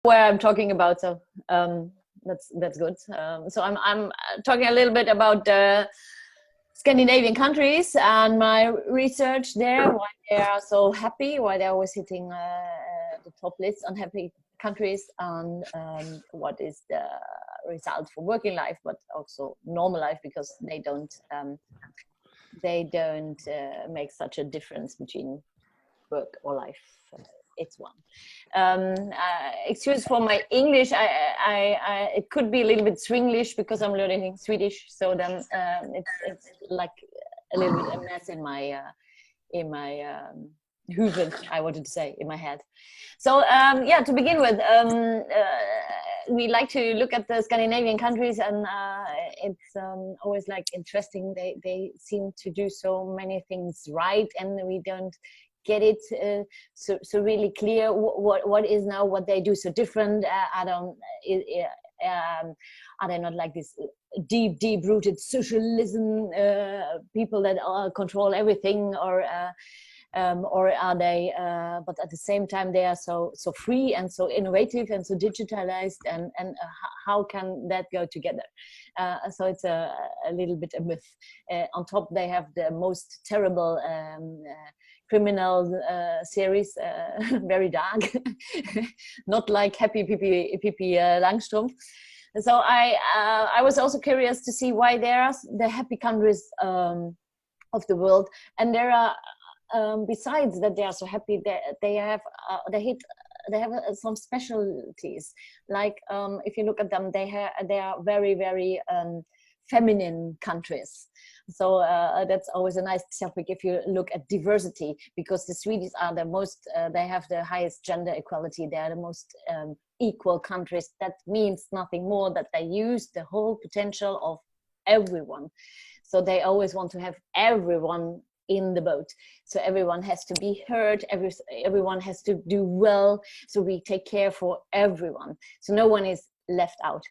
where I'm talking about, so that's good. So I'm talking a little bit about Scandinavian countries and my research there, why they are so happy, why they're always hitting the top list on happy countries, and what is the result for working life, but also normal life, because they don't make such a difference between work or life. It's one. Excuse for my English. It could be a little bit Swinglish because I'm learning Swedish. So then it's like a little bit a mess in my huvud, I wanted to say, in my head. So yeah, to begin with, we like to look at the Scandinavian countries, and it's always like interesting. They seem to do so many things right, and we don't get it so really clear what is now what they do so different. Are they not like this deep rooted socialism people that control everything, or are they but at the same time they are so free and so innovative and so digitalized, and how can that go together? So it's a little bit a myth. On top they have the most terrible criminal series, very dark, not like Happy Pippi Langstrumpf. So I was also curious to see why there are the happy countries of the world, and there are besides that they are so happy, they have some specialties. Like if you look at them, they are very feminine countries. So that's always a nice topic if you look at diversity, because the Swedes are the most, they have the highest gender equality. They are the most equal countries. That means nothing more that they use the whole potential of everyone. So they always want to have everyone in the boat. So everyone has to be heard, everyone has to do well. So we take care for everyone. So no one is left out.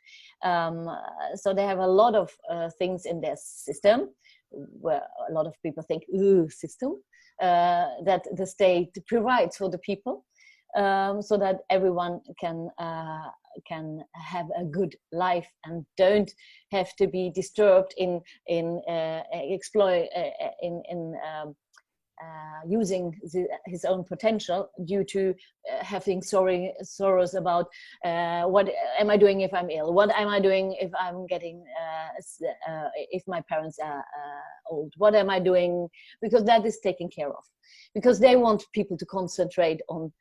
So they have a lot of things in their system, where a lot of people think, ooh, system, that the state provides for the people, so that everyone can have a good life and don't have to be disturbed in using his own potential due to having sorrows about what am I doing if I'm ill, what am I doing if I'm getting if my parents are old, what am I doing, because that is taken care of, because they want people to concentrate on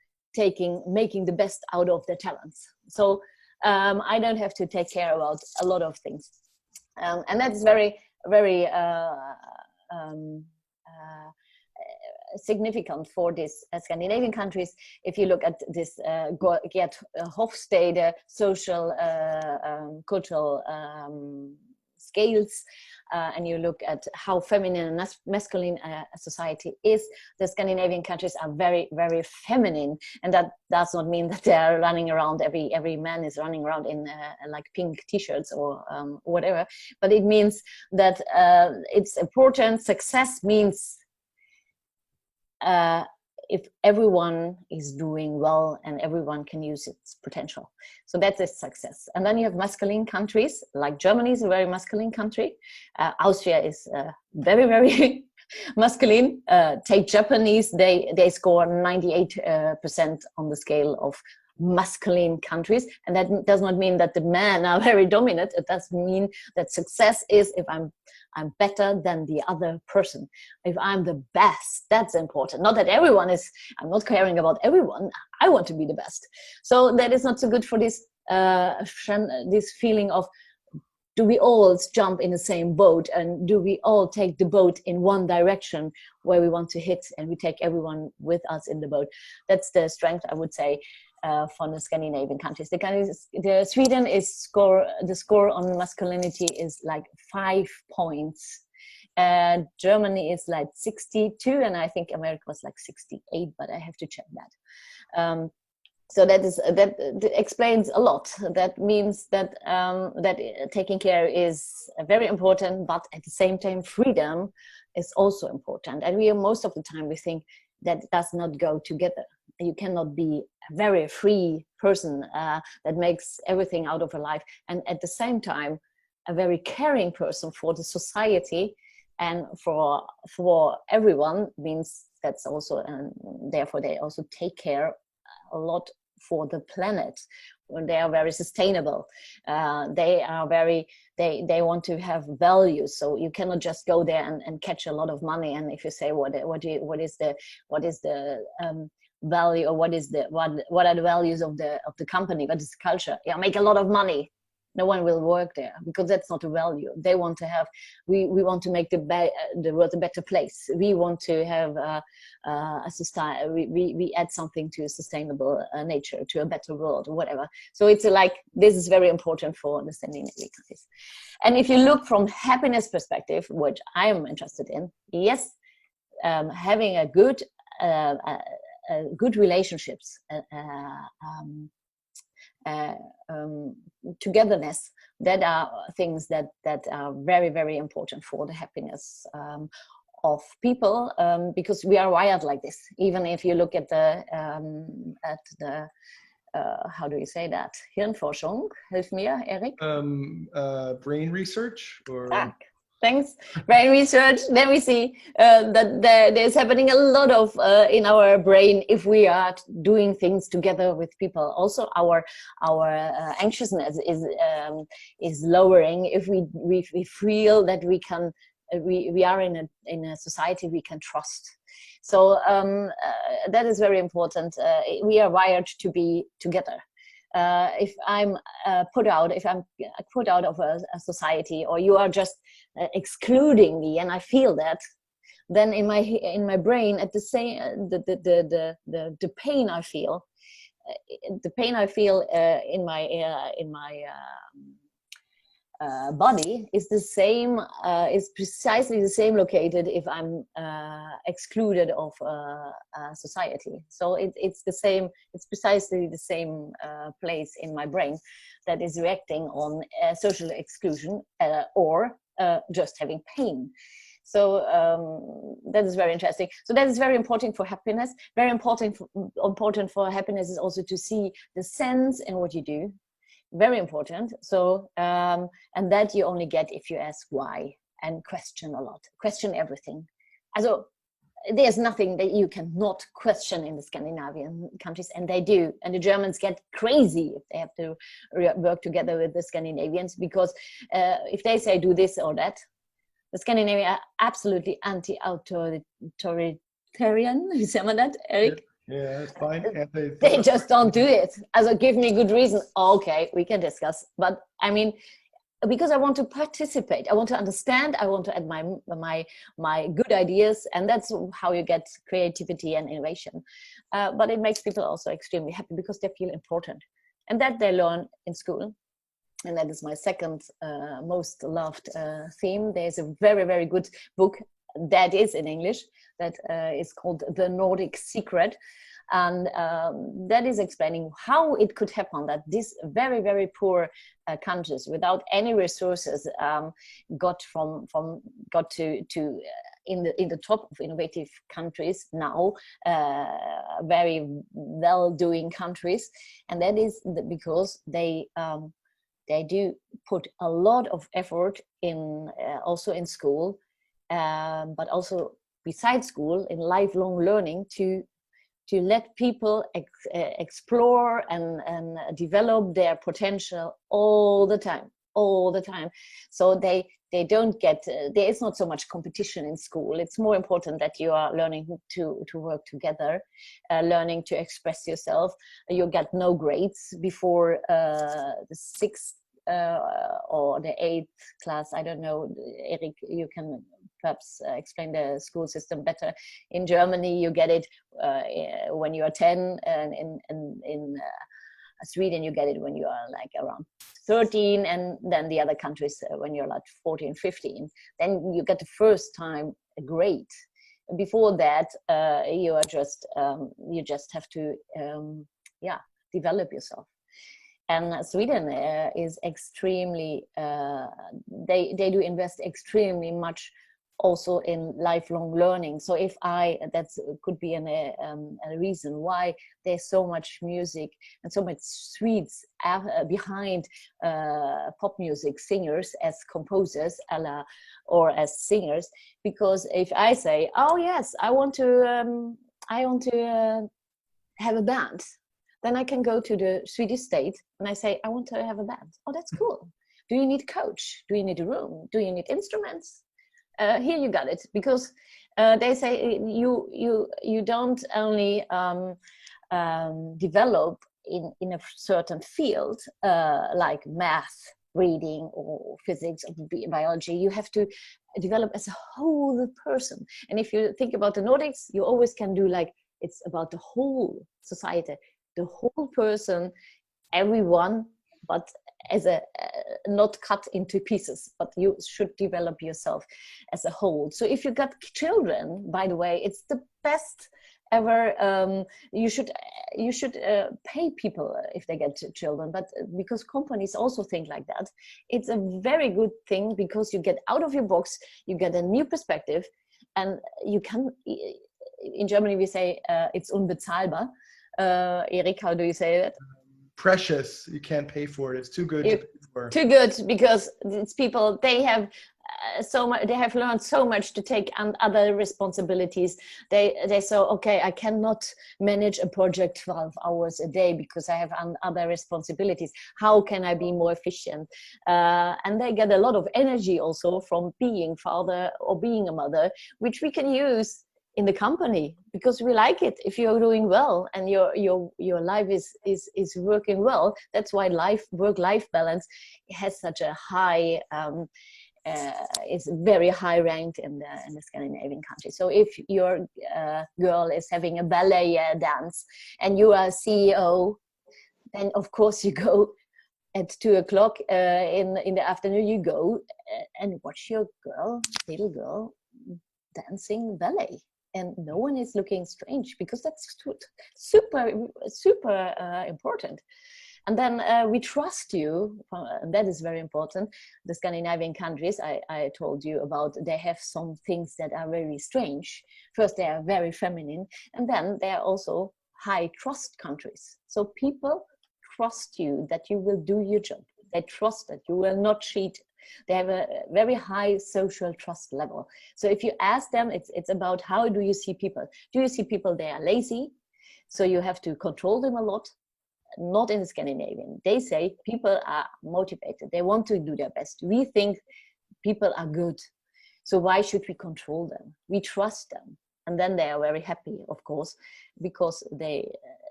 making the best out of their talents. So I don't have to take care about a lot of things, and that's very significant for these Scandinavian countries. If you look at this Hofstede social cultural scales, and you look at how feminine and masculine society is, the Scandinavian countries are very feminine, and that does not mean that they are running around, every man is running around in like pink t-shirts or whatever, but it means that it's important. Success means if everyone is doing well and everyone can use its potential. So that's a success. And then you have masculine countries, like Germany is a very masculine country. Austria is very masculine. Take Japanese, they score 98% on the scale of masculine countries, and that does not mean that the men are very dominant. It does mean that success is if I'm better than the other person, if I'm the best. That's important. Not that everyone is, I'm not caring about everyone, I want to be the best. So that is not so good for this this feeling of, do we all jump in the same boat, and do we all take the boat in one direction where we want to hit, and we take everyone with us in the boat. That's the strength, I would say, for the Scandinavian countries. The Sweden is the score on masculinity is like 5 points. Germany is like 62, and I think America was like 68, but I have to check that. So that explains a lot. That means that that taking care is very important, but at the same time, freedom is also important. And most of the time we think that does not go together. you cannot be a very free person that makes everything out of a life, and at the same time a very caring person for the society and for everyone. Means that's also, and therefore they also take care a lot for the planet. When they are very sustainable, they are very, they want to have values. So you cannot just go there and catch a lot of money, and if you say what is the value, or what are the values of the company, what is the culture, yeah, make a lot of money, no one will work there, because that's not a value. They want to have, we want to make the world a better place. We want to have a society, we add something to a sustainable nature, to a better world, or whatever. So it's like, this is very important for understanding the countries. And if you look from happiness perspective, which I am interested in, yes, having a good relationships, togetherness, that are things that are very, very important for the happiness of people, because we are wired like this. Even if you look at the how do you say that? Hirnforschung. Hilf mir, Erik. Brain research, or thanks. Brain research. Then we see that there's happening a lot of in our brain if we are doing things together with people. Also, our anxiousness is lowering if we feel that we can. We are in a society we can trust. So that is very important. We are wired to be together. If I'm put out of a society, or you are just excluding me, and I feel that, then in my brain, at the same the pain I feel, in my body is the same, is precisely the same located if I'm excluded of society. So it's the same, it's precisely the same place in my brain that is reacting on social exclusion or just having pain. So that is very interesting. So that is very important for happiness. Very important for happiness is also to see the sense in what you do. Very important. So and that you only get if you ask why and question a lot, question everything. Also, there's nothing that you cannot question in the Scandinavian countries, and they do. And the Germans get crazy if they have to work together with the Scandinavians, because if they say do this or that, the Scandinavians are absolutely anti-authoritarian. Say that, Erik? Yeah, that's fine. They just don't do it. Also, give me good reason. Okay, we can discuss. But I mean, because I want to participate, I want to understand, I want to add my good ideas, and that's how you get creativity and innovation. But it makes people also extremely happy because they feel important, and that they learn in school. And that is my second most loved theme. There's a very, very good book that is in English that is called The Nordic Secret. And that is explaining how it could happen that these very, very poor countries without any resources got to in the top of innovative countries now, very well-doing countries. And that is because they do put a lot of effort in also in school, but also besides school, in lifelong learning, to let people explore and develop their potential all the time. So they don't get, there is not so much competition in school. It's more important that you are learning to work together, learning to express yourself. You get no grades before the 6th or the 8th class. I don't know, Erik, you can perhaps explain the school system better. In Germany, you get it when you are 10, and in Sweden, you get it when you are like around 13, and then the other countries when you're like 14, 15. Then you get the first time a grade. Before that, you just have to develop yourself. And Sweden is extremely, they do invest extremely much also in lifelong learning. So if that could be a reason why there's so much music and so much sweets behind pop music singers as composers or as singers. Because if I say, oh yes, I want to have a band, then I can go to the Swedish state and I say, I want to have a band. Oh, that's cool. Do you need a coach? Do you need a room? Do you need instruments? Here you got it. Because they say you don't only develop in a certain field like math, reading, or physics, or biology. You have to develop as a whole person. And if you think about the Nordics, you always can do like, it's about the whole society, the whole person, everyone, but as a not cut into pieces, but you should develop yourself as a whole. So if you got children, by the way, it's the best ever. You should pay people if they get children, but because companies also think like that, it's a very good thing, because you get out of your box, you get a new perspective, and you can, in Germany we say it's unbezahlbar. Erik, how do you say that? Precious. You can't pay for it. It's too good to pay for. Too good, because it's people, they have so much, they have learned so much to take on other responsibilities. They say, okay, I cannot manage a project 12 hours a day because I have other responsibilities. How can I be more efficient? And they get a lot of energy also from being father or being a mother, which we can use in the company, because we like it. If you're doing well and your life is working well, that's why work-life balance has such a high, is very high ranked in the Scandinavian countries. So if your girl is having a ballet dance and you are CEO, then of course you go at 2 o'clock in the afternoon, you go and watch your little girl dancing ballet. And no one is looking strange, because that's super important. And then we trust you. That is very important. The Scandinavian countries, I told you about, they have some things that are very strange. First, they are very feminine, and then they are also high trust countries. So people trust you that you will do your job. They trust that you will not cheat. They have a very high social trust level. So if you ask them, it's about, how do you see people? Do you see people they are lazy? So you have to control them a lot. Not in the Scandinavian. They say people are motivated. They want to do their best. We think people are good. So why should we control them? We trust them. And then they are very happy, of course, because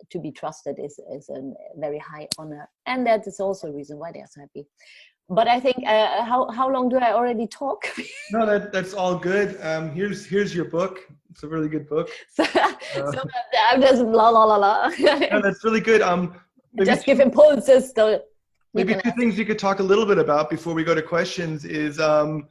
to be trusted is a very high honor. And that is also a reason why they are so happy. But I think, how long do I already talk? No, that's all good. Here's your book. It's a really good book. So I'm just la la la la. No, that's really good. Just give impulses. Maybe two things you could talk a little bit about before we go to questions is the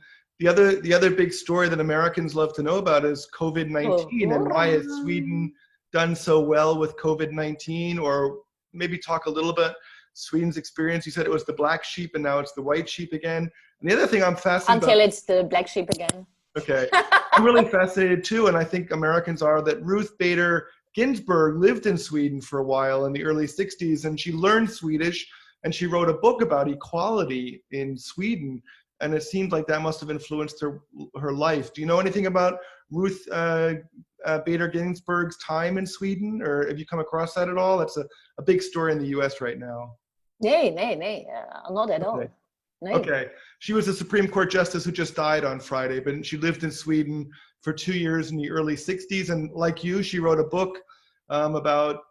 other big story that Americans love to know about is COVID-19 and why has Sweden done so well with COVID-19, or maybe talk a little bit Sweden's experience. You said it was the black sheep and now it's the white sheep again. And the other thing I'm fascinated until it's the black sheep again. Okay. I'm really fascinated too, and I think Americans are, that Ruth Bader Ginsburg lived in Sweden for a while in the early 60s, and she learned Swedish and she wrote a book about equality in Sweden, and it seemed like that must have influenced her life. Do you know anything about Ruth Bader Ginsburg's time in Sweden, or have you come across that at all? That's a big story in the US right now. Nee, not at all. No. Okay. She was a Supreme Court justice who just died on Friday, but she lived in Sweden for 2 years in the early 60s. And like you, she wrote a book about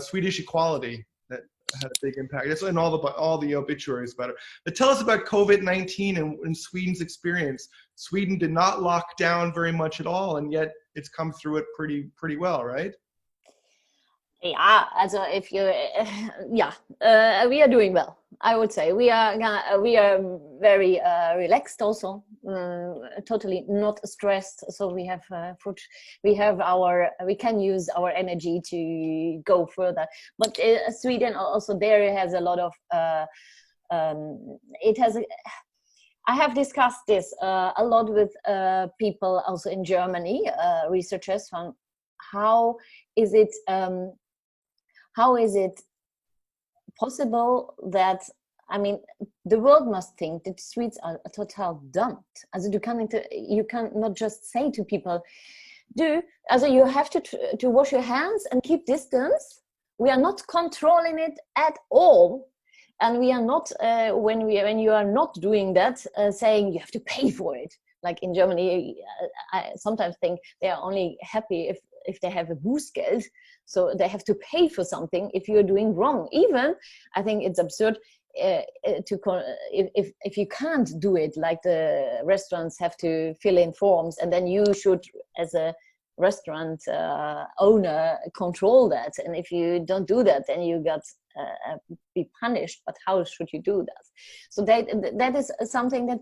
Swedish equality that had a big impact. It's in all the obituaries about it. But tell us about COVID-19 and Sweden's experience. Sweden did not lock down very much at all, and yet it's come through it pretty well, right? Yeah, also if you, we are doing well. I would say we are very relaxed also, totally not stressed. So we have we can use our energy to go further. But Sweden also, there has a lot of I have discussed this a lot with people also in Germany, researchers on how is it possible that, I mean, the world must think that Swedes are total dumped. Also you can not just say to people, also you have to wash your hands and keep distance. We are not controlling it at all. And we are not, when you are not doing that, saying you have to pay for it. Like in Germany, I sometimes think they are only happy if they have a Bußgeld. So they have to pay for something if you're doing wrong. Even, I think it's absurd if you can't do it, like the restaurants have to fill in forms, and then you should, as a restaurant owner, control that. And if you don't do that, then you got be punished. But how should you do that? So that is something that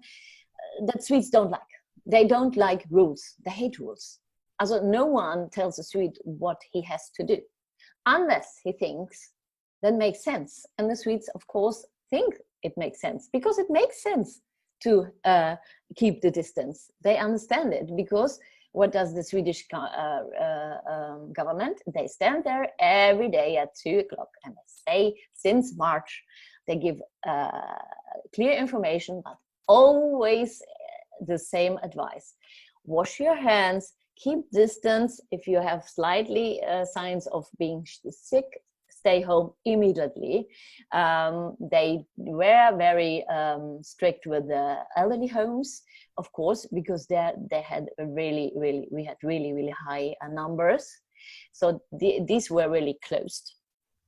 Swedes don't like. They don't like rules. They hate rules. Also, no one tells a Swede what he has to do, unless he thinks that makes sense. And the Swedes, of course, think it makes sense, because it makes sense to keep the distance. They understand it, because what does the Swedish government? They stand there every day at 2 o'clock and they say, since March, they give clear information, but always the same advice. Wash your hands, keep distance. If you have slightly signs of being sick, stay home immediately. They were very strict with the elderly homes, of course, because they had we had really high numbers. So these were really closed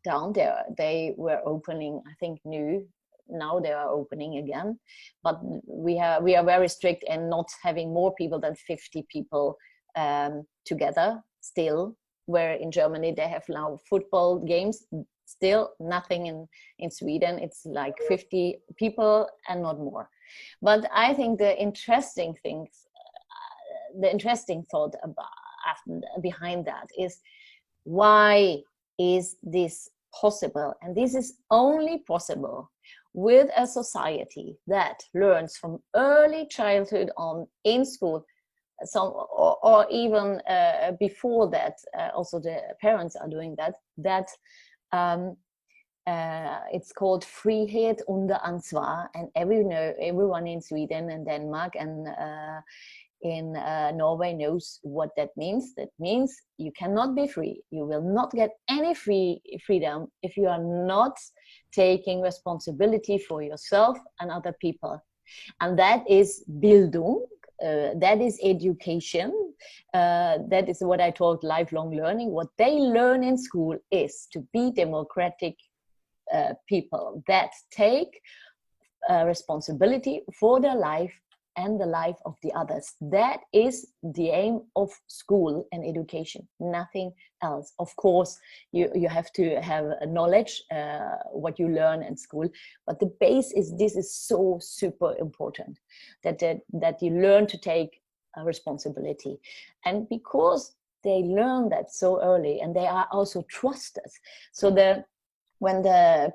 down there. They were opening, I think, new. Now they are opening again, but we are very strict in not having more people than 50 people together still. Where in Germany they have now football games, still nothing in Sweden. It's like 50 people and not more. But I think the interesting thought behind that is, why is this possible? And this is only possible with a society that learns from early childhood on in school, or even before that, also the parents are doing that it's called Frihet under Ansvar, and everyone in Sweden and Denmark and in Norway knows what that means. That means you cannot be free. You will not get any freedom if you are not taking responsibility for yourself and other people. And that is Bildung. That is education. That is what I taught lifelong learning. What they learn in school is to be democratic people that take responsibility for their life and the life of the others. That is the aim of school and education, nothing else. Of course, you have to have knowledge, what you learn in school, but the base is, this is so super important, that you learn to take responsibility. And because they learn that so early, and they are also trusted, so when the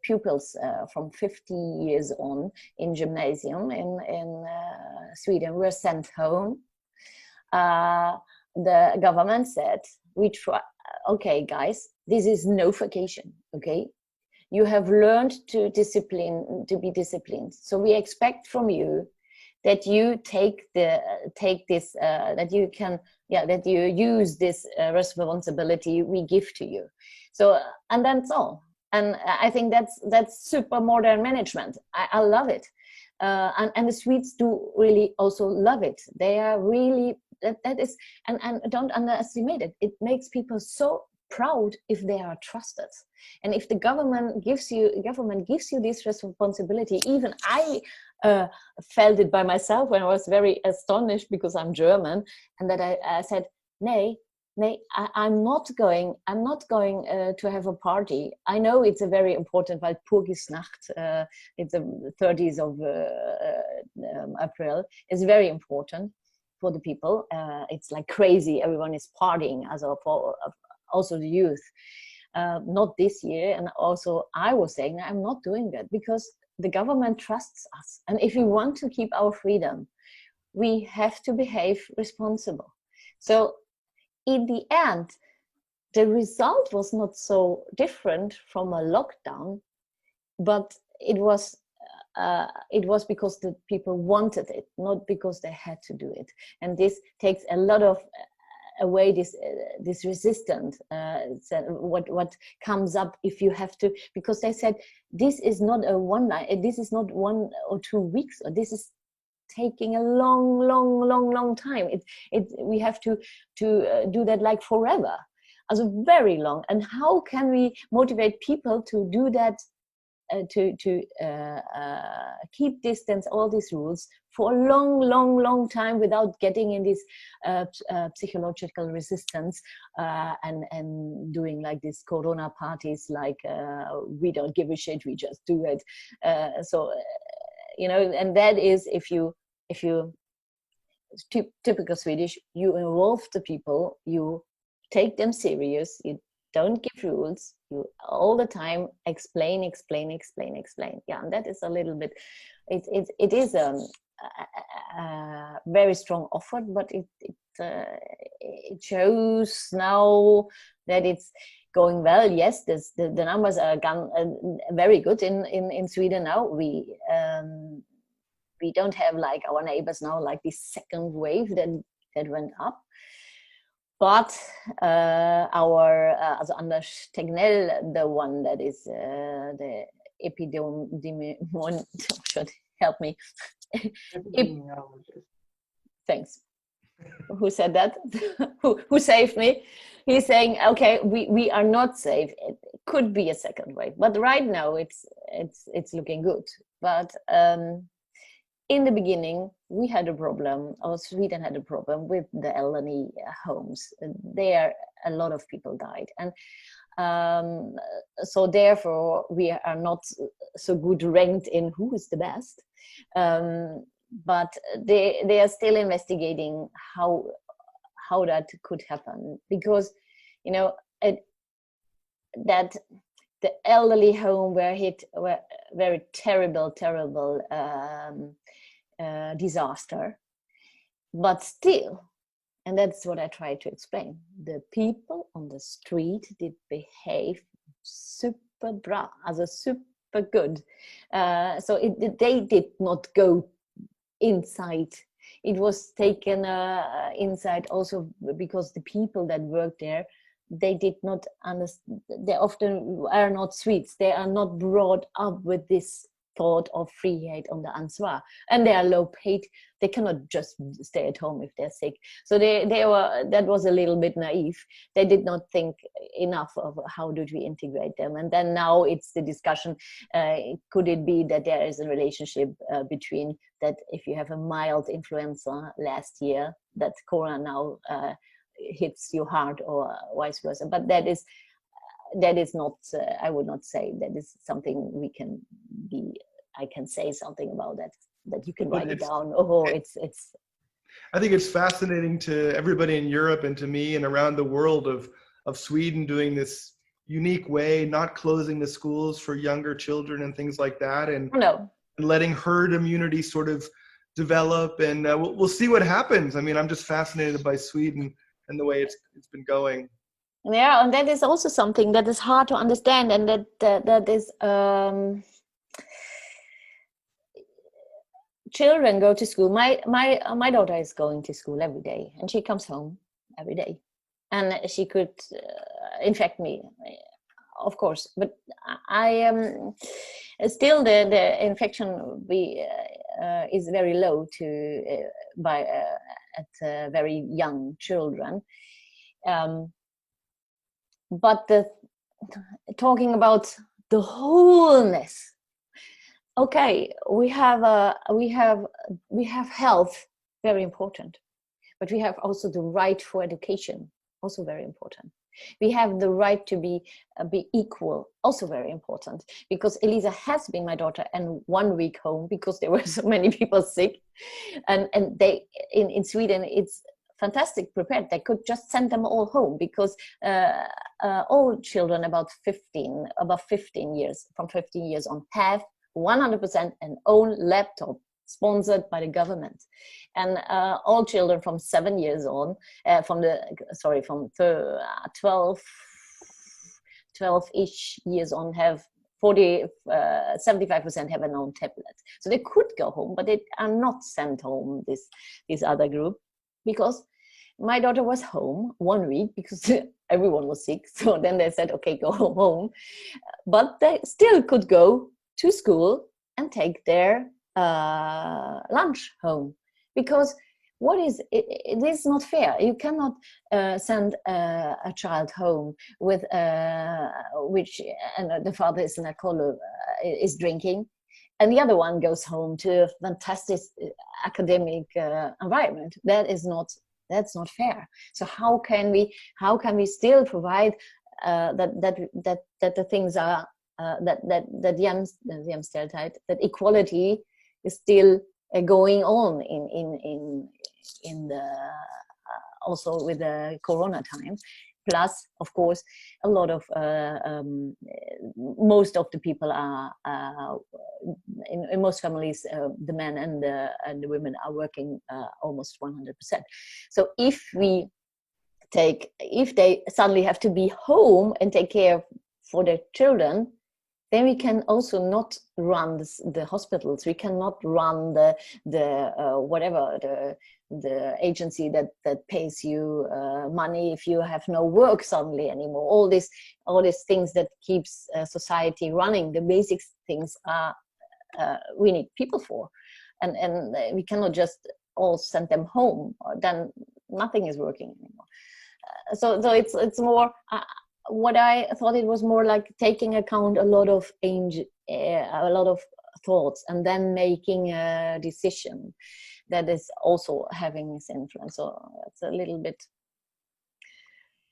pupils from 50 years on in gymnasium in Sweden were sent home, the government said, okay guys, this is no vacation, okay? You have learned to be disciplined. So we expect from you that you that you use this responsibility we give to you. So, and that's all. And I think that's super modern management. I love it. And the Swedes do really also love it. They are really, that is, and don't underestimate it. It makes people so proud if they are trusted. And if the government gives you this responsibility, even I felt it by myself when I was very astonished, because I'm German, and that I said, nay, I'm not going to have a party. I know it's a very important, Walpurgisnacht, it's the 30th of April, is very important for the people. It's like crazy, everyone is partying, also the youth. Not this year, and also I was saying I'm not doing that, because the government trusts us. And if we want to keep our freedom, we have to behave responsible. So in the end, the result was not so different from a lockdown, but it was because the people wanted it, not because they had to do it. And this takes a lot of away this resistance. What comes up if you have to, because they said this is not a one night, this is not 1 or 2 weeks, or this is taking a long time. We have to do that like forever, also very long. And how can we motivate people to do that, to keep distance, all these rules for a long time without getting in this psychological resistance and doing like these corona parties, like we don't give a shit, we just do it. And that is, if you typical Swedish, you involve the people, you take them serious, you don't give rules, you all the time explain. Yeah, and that is a little bit, it is a very strong offer, but it shows now that it's going well. Yes, the numbers are very good in Sweden now. We don't have like our neighbors now, like this second wave that went up. But also Anders Tegnell, the one that is the epidemiologist, should help me. Thanks. Who said that? who saved me? He's saying, okay, we are not safe. It could be a second wave, but right now it's looking good. But in the beginning, we had a problem, or Sweden had a problem with the elderly homes. There, a lot of people died. And so therefore, we are not so good ranked in who is the best. But they are still investigating how that could happen. Because, that the elderly home were very terrible disaster, but still, and that's what I try to explain, the people on the street did behave super bra, also super good. So they did not go inside. It was taken inside also because the people that worked there, they did not understand. They often are not Swedes. They are not brought up with this thought of frihet under ansvar, and they are low paid. They cannot just stay at home if they're sick. So that was a little bit naive. They did not think enough of how did we integrate them. And then now it's the discussion, could it be that there is a relationship between that, if you have a mild influenza last year, that corona now hits you hard, or vice versa. But that is not, I would not say that is something I can say something about that you can write it down. It's I think it's fascinating to everybody in Europe and to me and around the world of Sweden doing this unique way, not closing the schools for younger children and things like that, and letting herd immunity sort of develop, and we'll see what happens. I mean, I'm just fascinated by Sweden and the way it's been going. Yeah, and that is also something that is hard to understand, and that is children go to school. My daughter is going to school every day, and she comes home every day, and she could infect me, of course. But I am still the infection is very low at very young children. But talking about the wholeness, okay, we have health, very important, but we have also the right for education, also very important. We have the right to be equal, also very important, because Elisa has been my daughter and 1 week home because there were so many people sick, and they in Sweden it's fantastic prepared. They could just send them all home, because all children above 15 years, from 15 years on, have 100% an own laptop sponsored by the government. And all children from 7 years on, from 12-ish years on have 75% have an own tablet. So they could go home, but they are not sent home, this other group, because my daughter was home 1 week because everyone was sick. So then they said, okay, go home. But they still could go to school and take their lunch home, because it is not fair. You cannot send a child home with which and the father is an alcoholic, is drinking, and the other one goes home to a fantastic academic environment. That's not fair. So how can we still provide that the things are that equality is still going on in the also with the Corona time. Plus, of course, a lot of most of the people are in most families, the men and the women are working almost 100%. So if they suddenly have to be home and take care for their children, then we can also not run the hospitals. We cannot run the agency that pays you money if you have no work suddenly anymore. All these things that keeps society running. The basic things are we need people for, and we cannot just all send them home. Then nothing is working anymore. So it's more. What I thought, it was more like taking account a lot of thoughts and then making a decision that is also having its influence. So it's a little bit,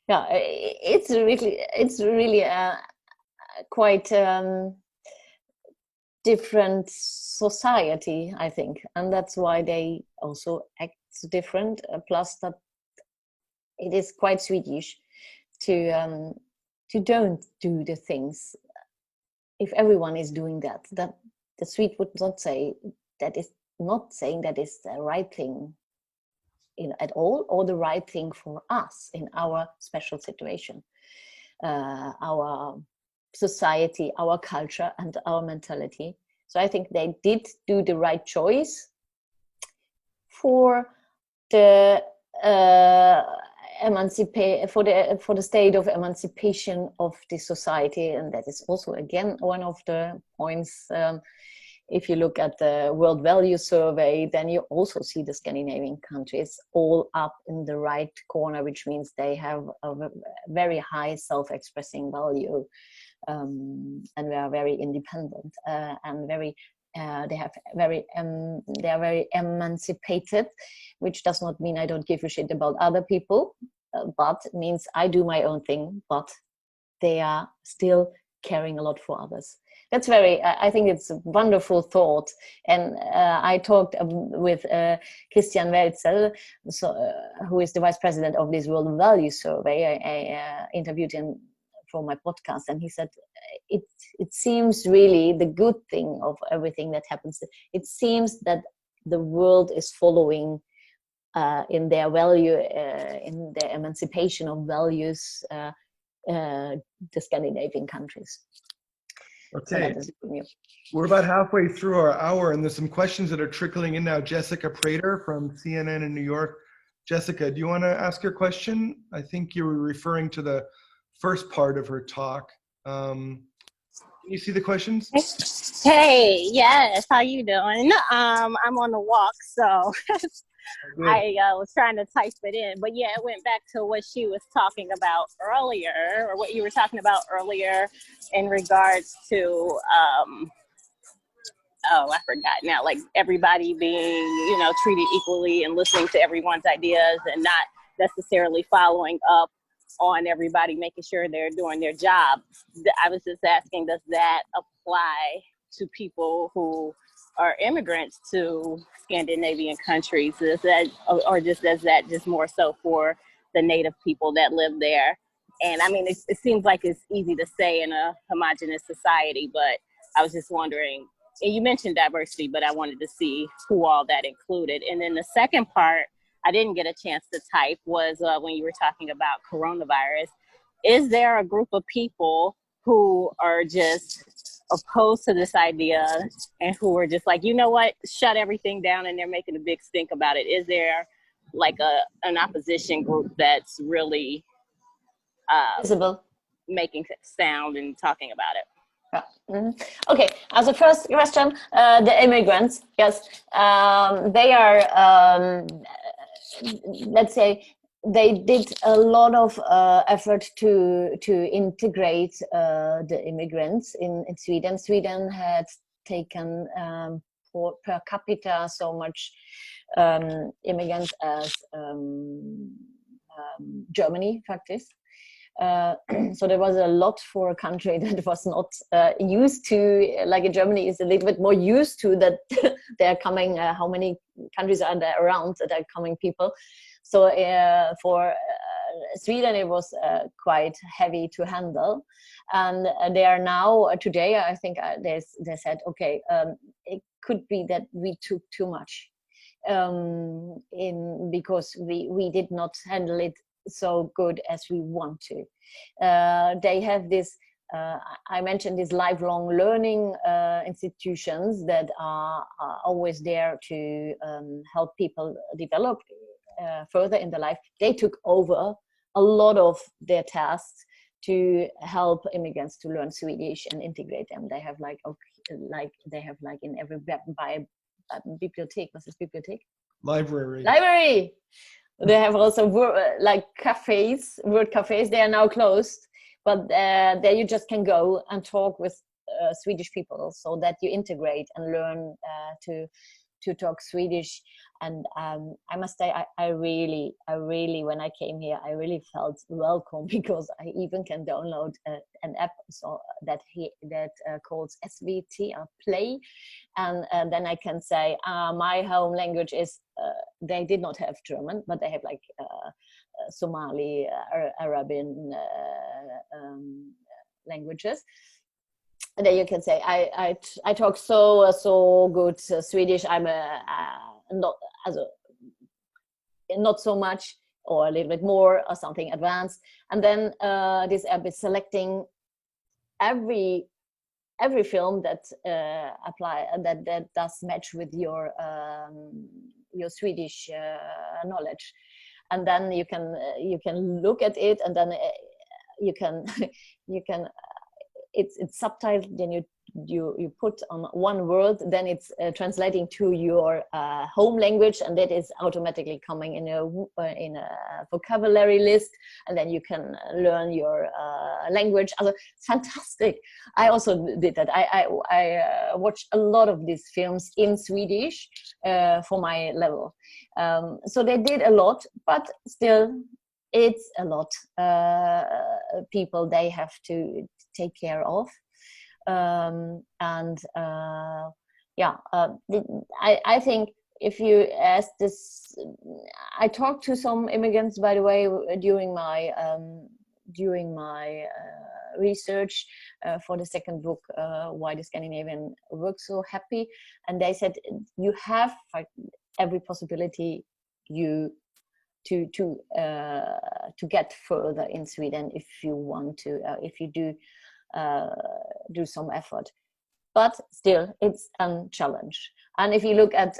yeah, it's really quite different society, I think, and that's why they also act different. Plus that it is quite Swedish to don't do the things. If everyone is doing that the Swede would not say that is not saying that is the right thing at all, or the right thing for us in our special situation, our society, our culture, and our mentality. So I think they did do the right choice for the for the state of emancipation of the society. And that is also again one of the points. If you look at the World Value Survey, then you also see the Scandinavian countries all up in the right corner, which means they have a very high self-expressing value, and they are very independent and very. They are very emancipated, which does not mean I don't give a shit about other people, but it means I do my own thing, but they are still caring a lot for others. That's I think it's a wonderful thought. And I talked with Christian Welzel, who is the vice president of this World Value Survey. I interviewed him for my podcast, and he said it seems really the good thing of everything that happens. It seems that the world is following in their value, in their emancipation of values, the Scandinavian countries. Okay, so we're about halfway through our hour, and there's some questions that are trickling in now. Jessica Prater from CNN in New York. Jessica, do you want to ask your question? I think you were referring to the first part of her talk. Can you see the questions? Hey, yes, how you doing? I'm on the walk, so I was trying to type it in. But yeah, it went back to what she was talking about earlier, or what you were talking about earlier in regards to, I forgot now, like everybody being, treated equally and listening to everyone's ideas and not necessarily following up on everybody, making sure they're doing their job. I was just asking, does that apply to people who are immigrants to Scandinavian countries? Is that, or just does that just more so for the native people that live there? And I mean, it seems like it's easy to say in a homogenous society, but I was just wondering you mentioned diversity, but I wanted to see who all that included. And then the second part I didn't get a chance to type was when you were talking about coronavirus. Is there a group of people who are just opposed to this idea and who are just like, you know what, shut everything down, and they're making a big stink about it? Is there like an opposition group that's really visible, making sound and talking about it? Yeah. Okay, as a first question, the immigrants, yes, they are, let's say, they did a lot of effort to integrate the immigrants in Sweden. Sweden had taken per capita so much immigrants as Germany, fact is. So there was a lot for a country that was not used to, like Germany is a little bit more used to that they're coming, how many countries are there around that are coming people. So for Sweden, it was quite heavy to handle. And they are now, today, I think they said, okay, it could be that we took too much because we did not handle it so good as we want to. They have this, I mentioned these lifelong learning institutions that are always there to help people develop further in their life. They took over a lot of their tasks to help immigrants to learn Swedish and integrate them. They have like in every bibliothek, what's this bibliothek? Library. They have also like cafes, word cafes. They are now closed, but there you just can go and talk with Swedish people, so that you integrate and learn to talk Swedish. And I must say, I really, when I came here, I really felt welcome, because I even can download an app so that calls SVT Play, and then I can say my home language is. They did not have German, but they have like Somali, Arabian languages. And then you can say, I talk so good Swedish. I'm not so much, or a little bit more, or something advanced. And then this app is selecting every film that that does match with your Swedish knowledge, and then you can look at it, and then you can it's subtitled. Then you put on one word, then it's translating to your home language, and that is automatically coming in a vocabulary list, and then you can learn your language. Also, fantastic. I also did that. I watched a lot of these films in Swedish for my level. So they did a lot, but still it's a lot people they have to take care of. I think if you ask this, I talked to some immigrants, by the way, during my research for the second book, Why the Scandinavian Work So Happy, and they said you have every possibility to get further in Sweden if you want to, if you do some effort, but still it's a challenge. And if you look at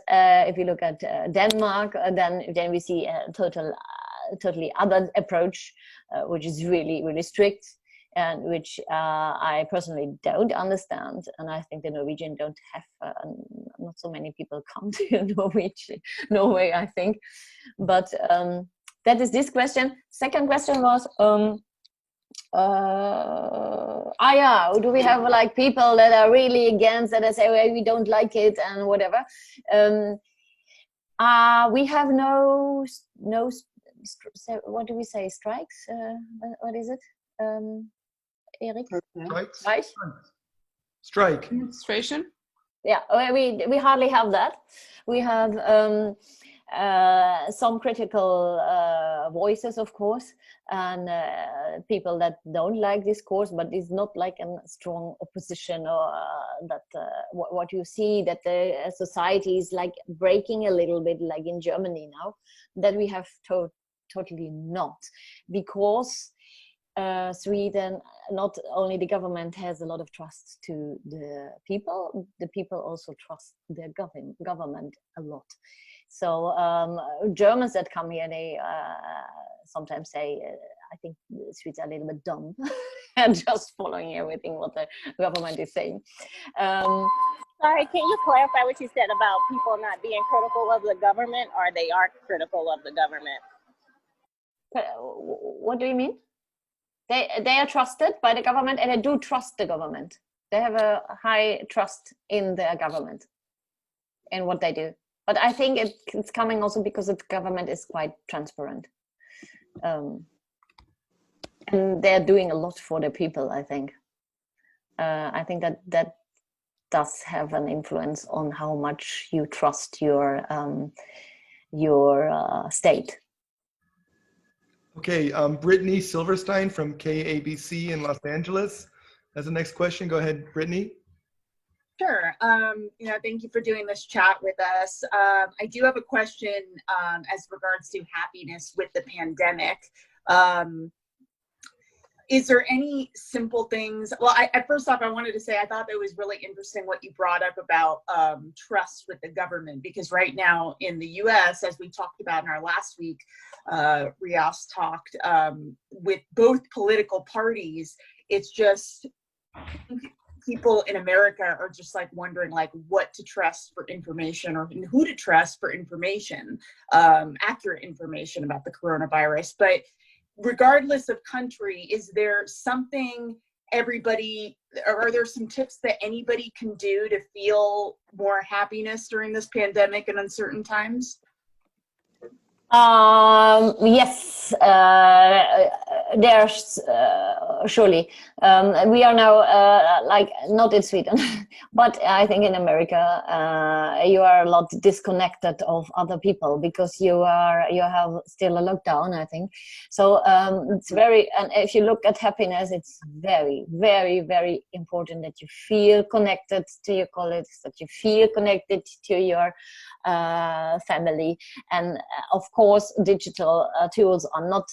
Denmark, then we see a totally other approach, which is really strict, and which I personally don't understand. And I think the Norwegian don't have not so many people come to Norway, I think. But that is this question. Second question was do we have like people that are really against, that I say, well, we don't like it and whatever. We have no what do we say, strikes, what is it, Erik? Strike. Demonstration? Yeah, we hardly have that. We have some critical voices, of course, and people that don't like this course, but it's not like a strong opposition, or that what you see, that the society is like breaking a little bit, like in Germany now, that we have totally not, because Sweden, not only the government has a lot of trust to the people also trust their government a lot. So Germans that come here, they sometimes say, I think the Swedes are a little bit dumb and just following everything what the government is saying. Sorry, can you clarify what you said about people not being critical of the government, or they are critical of the government? What do you mean? They are trusted by the government, and they do trust the government. They have a high trust in their government, in what they do. But I think it's coming also because the government is quite transparent. And they're doing a lot for the people, I think. I think that does have an influence on how much you trust your state. Okay, Brittany Silverstein from KABC in Los Angeles has the next question. Go ahead, Brittany. Sure. Thank you for doing this chat with us. I do have a question as regards to happiness with the pandemic. Is there any simple things? Well, first off, I wanted to say I thought it was really interesting what you brought up about trust with the government, because right now in the U.S., as we talked about in our last week, Rias talked with both political parties. It's just people in America are just like wondering like what to trust for information, or who to trust for information, accurate information about the coronavirus. But regardless of country, is there something are there some tips that anybody can do to feel more happiness during this pandemic and uncertain times? Yes, there's surely. We are now like not in Sweden, but I think in America you are a lot disconnected of other people because you have still a lockdown, I think. So it's very, and if you look at happiness, it's very, very, very important that you feel connected to your colleagues, that you feel connected to your family, and of course digital tools are not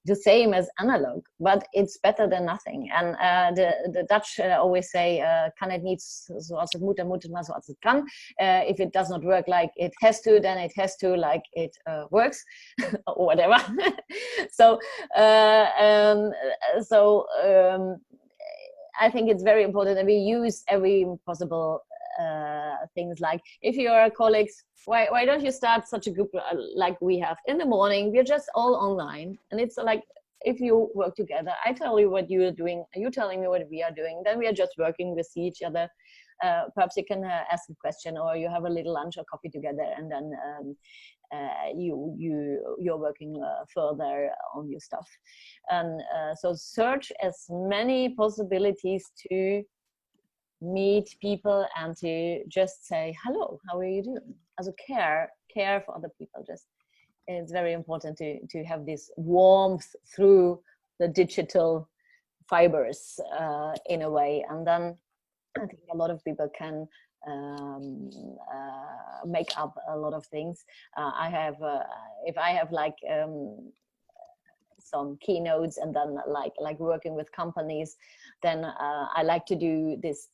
the same as analog, but it's better than nothing. And the Dutch always say kan het niet zoals het moet, dan moet het maar zoals het kan. If it does not work like it has to, then it has to like it works or whatever. So I think it's very important that we use every possible things, like if you are colleagues, why don't you start such a group like we have in the morning? We're just all online, and it's like if you work together, I tell you what you are doing, you telling me what we are doing, then we are just working, we see each other. Perhaps you can ask a question, or you have a little lunch or coffee together, and then you're working further on your stuff. And so search as many possibilities to meet people and to just say hello, how are you doing? Also care for other people. Just it's very important to have this warmth through the digital fibers in a way, and then I think a lot of people can make up a lot of things. I have if I have like some keynotes and then like working with companies, then I like to do this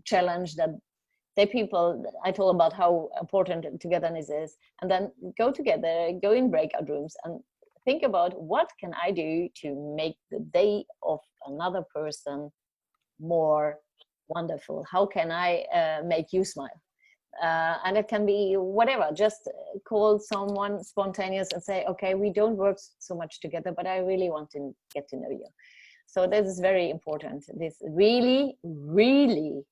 challenge that the people I told about how important togetherness is, and then go together, go in breakout rooms and think about what can I do to make the day of another person more wonderful. How can I make you smile? And it can be whatever, just call someone spontaneous and say, okay, we don't work so much together, but I really want to get to know you. So this is very important. This really, really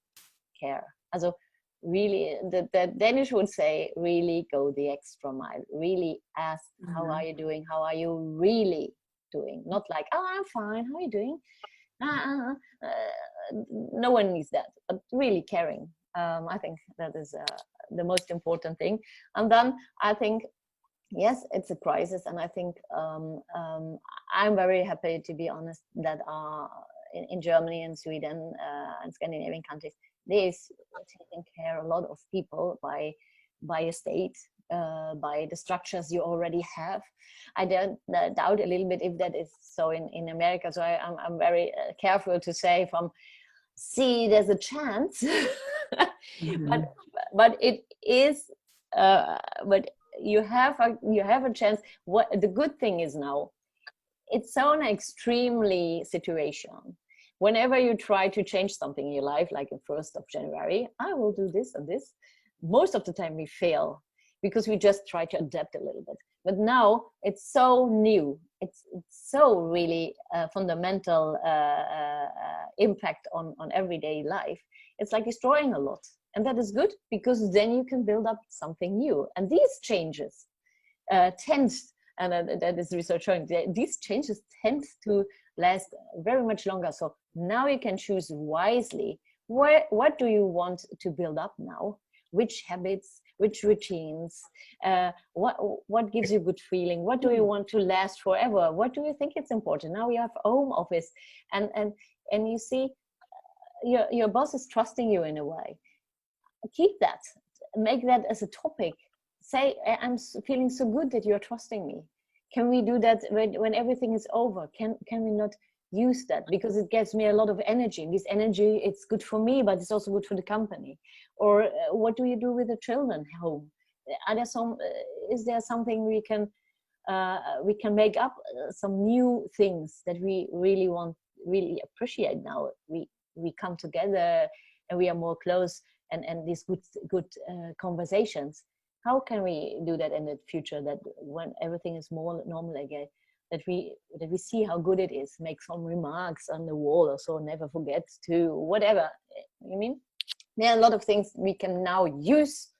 care. Also really, the Danish would say, really go the extra mile. Really ask, how are you doing? How are you really doing? Not like, oh, I'm fine. How are you doing? No one needs that, but really caring. I think that is the most important thing. And then I think, yes, it's a crisis, and I think I'm very happy, to be honest, that in Germany and Sweden and Scandinavian countries, there's taking care a lot of people by a state, by the structures you already have. I don't doubt a little bit if that is so in America. So I'm very careful to say see, there's a chance, but it is, but you have a chance. What the good thing is now, it's so an extremely situation. Whenever you try to change something in your life, like in 1st of January, I will do this and this. Most of the time we fail because we just try to adapt a little bit. But now it's so new. It's so really fundamental impact on everyday life. It's like destroying a lot. And that is good, because then you can build up something new. And these changes tend, and that is research showing, these changes tend to last very much longer. So now you can choose wisely. What do you want to build up now? Which habits, which routines, what gives you good feeling? What do you want to last forever? What do you think it's important? Now we have home office, and you see your boss is trusting you in a way. Keep that, make that as a topic. Say, I'm feeling so good that you're trusting me. Can we do that when everything is over? Can we not use that? Because it gives me a lot of energy. And this energy, it's good for me, but it's also good for the company. Or what do you do with the children home? Are there is there something we can make up, some new things that we really appreciate now? We come together and we are more close, and these good conversations. How can we do that in the future, that when everything is more normal again, that we see how good it is, make some remarks on the wall or so, never forget to, whatever, you mean? There are a lot of things we can now use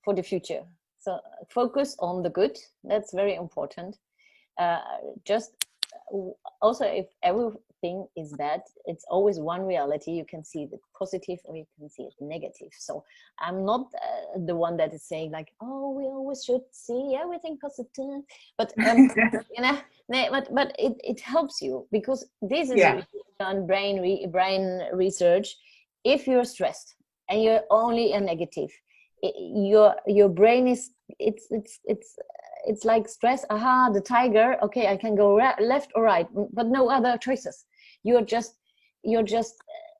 for the future. So focus on the good, that's very important. Just also, if everything is bad, it's always one reality. You can see the positive or you can see the negative. So I'm not the one that is saying like, oh, we always should see everything positive, but you know, but it helps you, because this is on brain research. If you're stressed and you're only a negative, your brain is it's like stress. Aha, the tiger. Okay, I can go left or right, but no other choices. You're just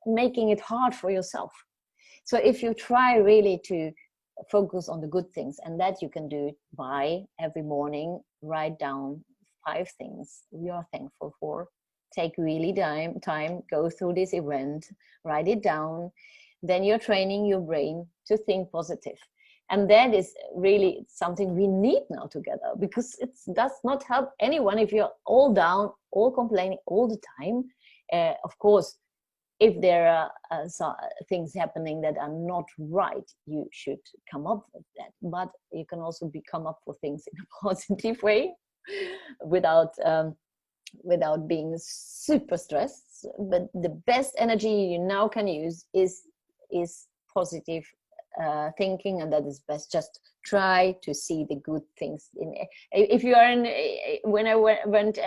making it hard for yourself. So if you try really to focus on the good things, and that you can do by every morning, write down 5 things you're thankful for. Take really time, go through this event, write it down. Then you're training your brain to think positive. And that is really something we need now together, because it does not help anyone if you're all down, all complaining all the time. Of course, if there are things happening that are not right, you should come up with that. But you can also come up with things in a positive way without being super stressed. But the best energy you now can use is positive thinking, and that is best. Just try to see the good things in it. If you are when I went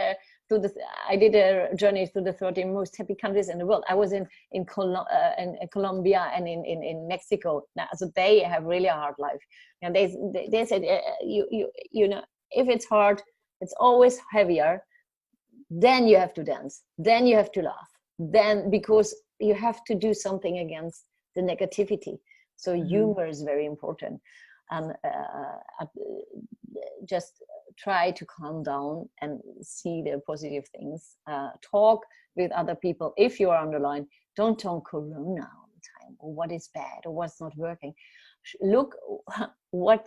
I did a journey through the 30 most happy countries in the world. I was in Colombia and in Mexico. Now, so they have really a hard life, and they said you know, if it's hard, it's always heavier. Then you have to dance. Then you have to laugh. Then, because you have to do something against the negativity. So humor is very important, and just try to calm down and see the positive things. Talk with other people. If you are on the line, don't talk Corona all the time, or what is bad, or what's not working. Look what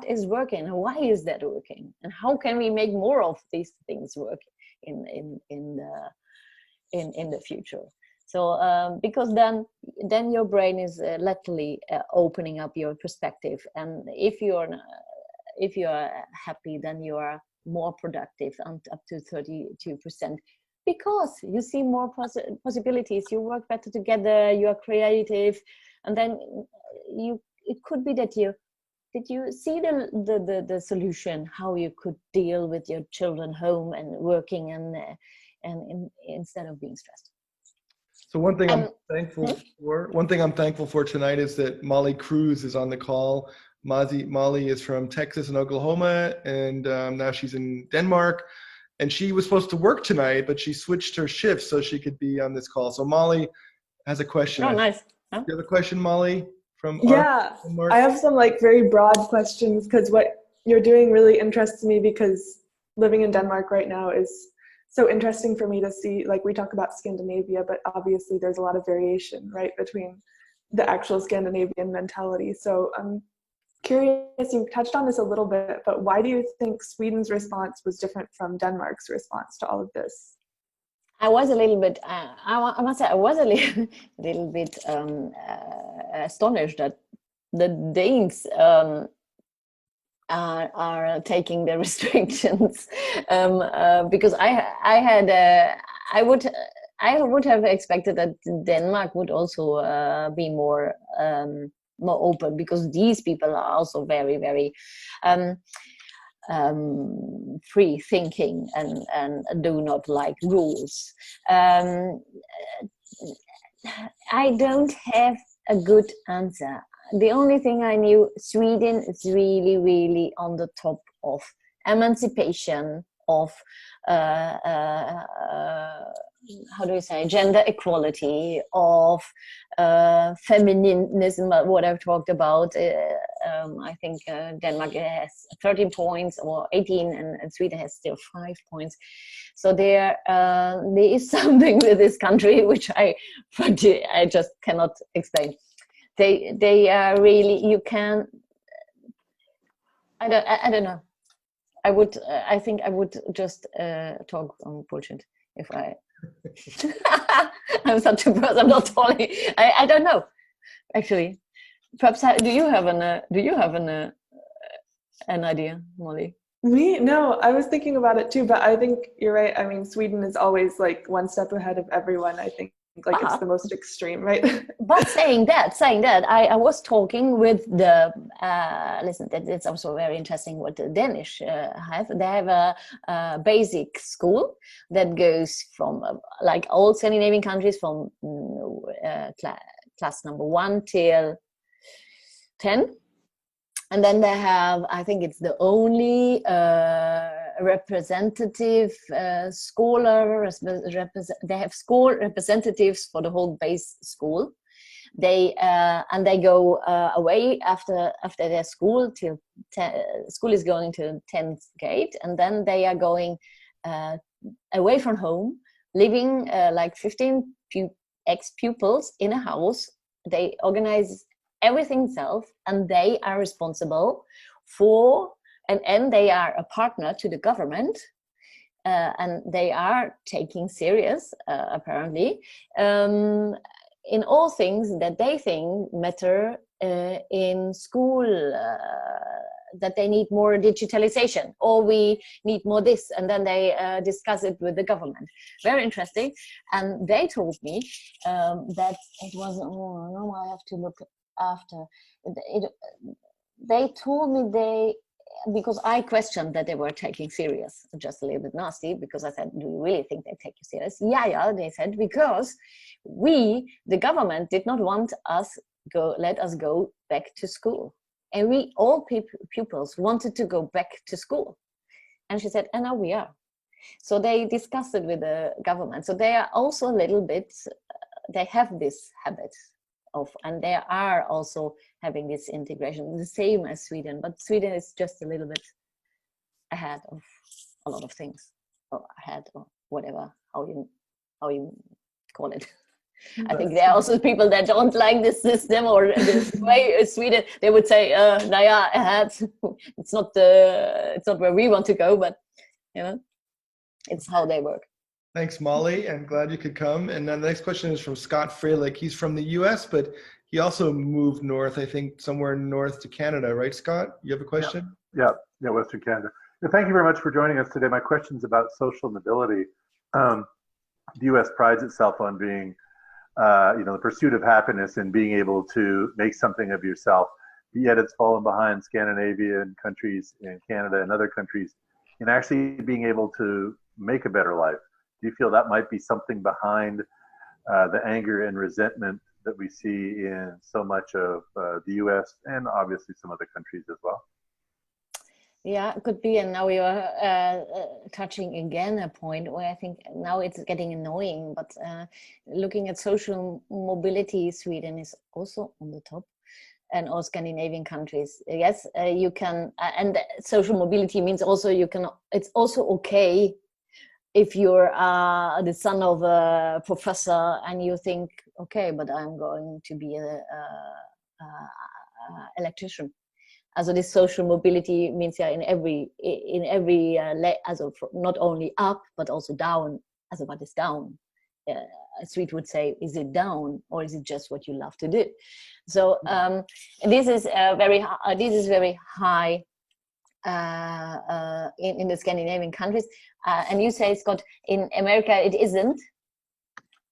is working, and why is that working, and how can we make more of these things work in the future. So because then your brain is literally opening up your perspective, and if you are happy, then you are more productive, and up to 32%, because you see more possibilities. You work better together. You are creative, and then it could be that did you see the solution, how you could deal with your children home and working and instead of being stressed? So one thing I'm thankful for tonight is that Molly Cruz is on the call. Molly is from Texas and Oklahoma, and now she's in Denmark. And she was supposed to work tonight, but she switched her shift so she could be on this call. So Molly has a question. Oh, nice. Huh? Do you have a question, Molly? Yeah, I have some like very broad questions because what you're doing really interests me, because living in Denmark right now is so interesting for me to see. Like, we talk about Scandinavia, but obviously there's a lot of variation, right, between the actual Scandinavian mentality. So I'm curious, you touched on this a little bit, but why do you think Sweden's response was different from Denmark's response to all of this? I was a little bit, I must say, I was a little bit astonished that the Danes are taking the restrictions, because I would have expected that Denmark would also be more open, because these people are also very, very free thinking and do not like rules. I don't have a good answer. The only thing I knew, Sweden is really, really on the top of emancipation, of how do you say, gender equality, of feminism, what I've talked about. I think Denmark has 13 points or 18, and Sweden has still 5 points. So there is something with this country which I just cannot explain. They are really, you can, I don't know. I think I would just talk on bullshit if I. I'm such a person. I'm not talking. I don't know. Actually, perhaps do you have an idea, Molly? Me? No, I was thinking about it too, but I think you're right. I mean, Sweden is always like one step ahead of everyone. I think it's the most extreme, right? But saying that, I was talking with the listen. It's also very interesting what the Danish have. They have a basic school that goes from like all Scandinavian countries, from class number 1 till 10. And then they have, I think it's the only representative scholar. They have school representatives for the whole base school. They go away after their school till school is going to 10th grade, and then they are going away from home, living like 15 ex-pupils in a house. They organize everything themselves, and they are responsible for, and they are a partner to the government, and they are taking serious, apparently, in all things that they think matter in school, that they need more digitalization, or we need more this, and then they discuss it with the government. Very interesting. And they told me that it was, no, I have to look after they told me because I questioned that they were taking serious, just a little bit nasty, because I said, do you really think they take you serious? Yeah, they said, because the government did not want let us go back to school, and we all pupils wanted to go back to school. And she said, and now we are. So they discussed it with the government. So they are also a little bit, they have this habit and they are also having this integration, the same as Sweden, but Sweden is just a little bit ahead of a lot of things, or ahead, or whatever, how you call it. I think there are also people that don't like this system or this way. Sweden, they would say, "Naya, ahead. It's not where we want to go, but it's how they work." Thanks, Molly, and glad you could come. And then the next question is from Scott Freilich. He's from the US, but he also moved north, I think somewhere north to Canada, right, Scott? You have a question? Yeah, Western Canada. Thank you very much for joining us today. My question is about social mobility. The US prides itself on being, the pursuit of happiness and being able to make something of yourself. yet it's fallen behind Scandinavian countries and Canada and other countries in actually being able to make a better life. Do you feel that might be something behind the anger and resentment that we see in so much of the US and obviously some other countries as well? Yeah, it could be. And now we are touching again a point where I think now it's getting annoying, but looking at social mobility, Sweden is also on the top, and all Scandinavian countries. Yes, you can, and social mobility means also you can, it's also okay if you're the son of a professor and you think, okay, but I'm going to be a electrician. Also this social mobility means yeah, in every also not only up but also down. Also what is down? A Swede would say, is it down or is it just what you love to do? So this is very high in the Scandinavian countries, and you say, Scott, in America it isn't.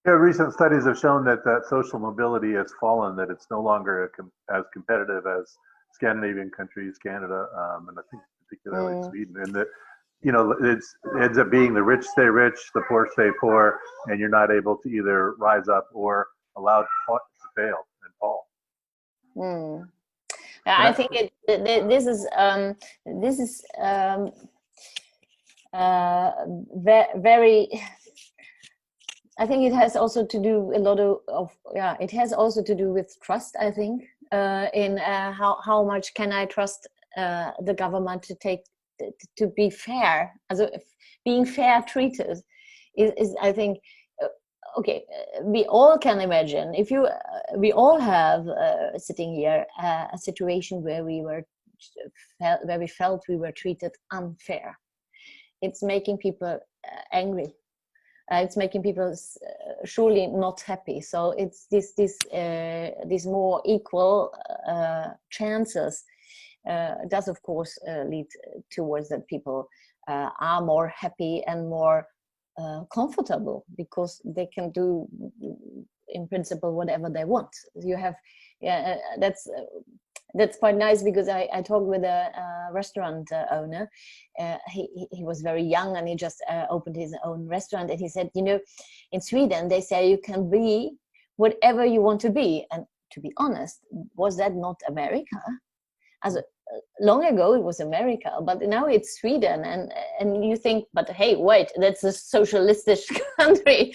Yeah, recent studies have shown that social mobility has fallen, that it's no longer as competitive as Scandinavian countries, Canada, and I think particularly Sweden, and that, you know, it ends up being the rich stay rich, the poor stay poor, and you're not able to either rise up or allowed to fail and fall. I think this is very. I think it has also to do a lot of it has also to do with trust. I think in how much can I trust the government to be fair, also being fair treated is I think okay. We all can imagine if we all have sitting here a situation where we felt we were treated unfair. It's making people angry. It's making people surely not happy. So it's this more equal chances does of course lead towards that people are more happy and more comfortable because they can do in principle whatever they want. You have that's quite nice because I talked with a restaurant owner. He was very young and he just opened his own restaurant, and he said, you know, in Sweden they say you can be whatever you want to be. And to be honest, was that not America? As long ago it was America, but now it's Sweden, and you think, but hey, wait, that's a socialistic country.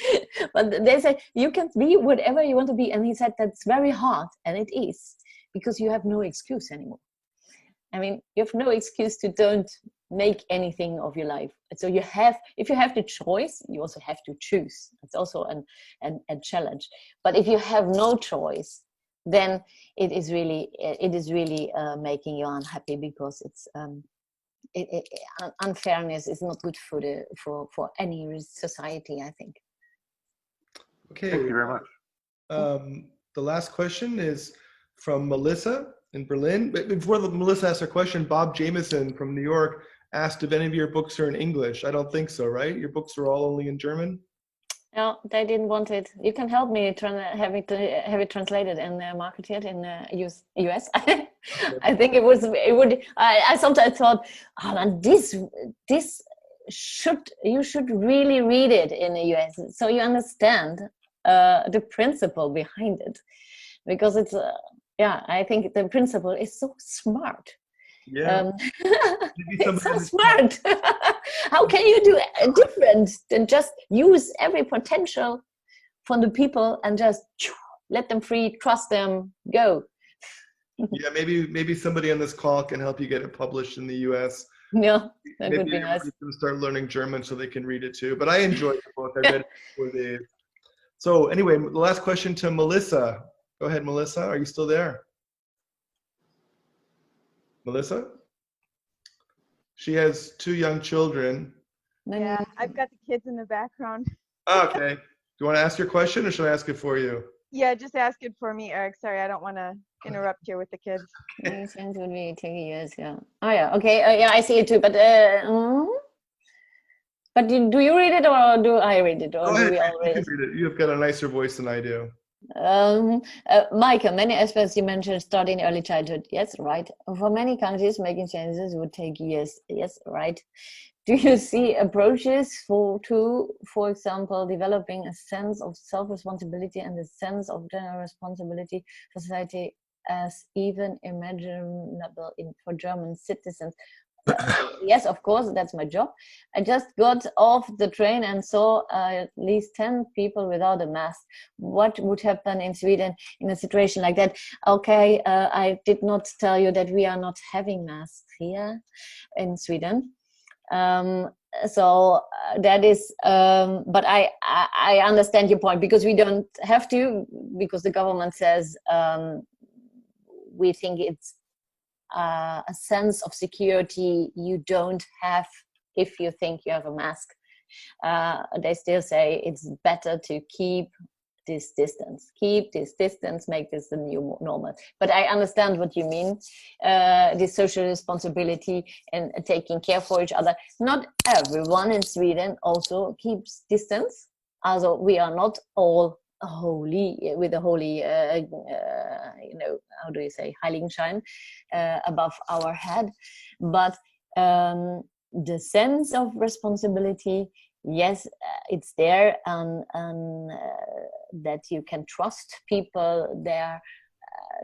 But they say you can be whatever you want to be, and he said that's very hard, and it is, because you have no excuse anymore. I mean, you have no excuse to don't make anything of your life. So you have, if you have the choice, you also have to choose. It's also a challenge. But if you have no choice, then it is really making you unhappy, because it's unfairness is not good for any society, I think. Okay. Thank you very much. The last question is from Melissa in Berlin. But before Melissa asks her question, Bob Jameson from New York asked if any of your books are in English. I don't think so, right? Your books are all only in German? No, they didn't want it. You can help me have it translated and marketed in US. I think it would. I sometimes thought, oh man, you should really read it in the US so you understand the principle behind it, because it's I think the principle is so smart. Yeah, it's so smart. How can you do different than just use every potential from the people and just let them free, trust them, go? Yeah, maybe somebody on this call can help you get it published in the US. Yeah, that would be nice. Maybe can start learning German so they can read it too. But I enjoyed the book. I read it before the. So anyway, the last question to Melissa. Go ahead, Melissa. Are you still there? Melissa? She has 2 young children. Yeah, I've got the kids in the background. Okay. Do you want to ask your question or should I ask it for you? Yeah, just ask it for me, Eric. Sorry, I don't want to interrupt you with the kids. It would be 10 years, yeah. Oh yeah, okay. Yeah, I see it too. But do you read it or do I read it? Or Go do ahead. we all read it? Read it? You've got a nicer voice than I do. Maike, many aspects you mentioned start in early childhood. Yes, right. For many countries, making changes would take years. Yes, right. Do you see approaches for example, developing a sense of self-responsibility and a sense of general responsibility for society as even imaginable for German citizens? Yes, of course, that's my job. I just got off the train and saw at least 10 people without a mask. What would happen in Sweden in a situation like that? Okay, I did not tell you that we are not having masks here in Sweden. So that is, but I understand your point, because we don't have to, because the government says we think it's a sense of security you don't have if you think you have a mask. They still say it's better to keep this distance, make this the new normal. But I understand what you mean, the social responsibility and taking care for each other. Not everyone in Sweden also keeps distance. Also, we are not all holy with a holy, you know, how do you say, Heiligenschein above our head. But the sense of responsibility, yes, it's there, and that you can trust people there.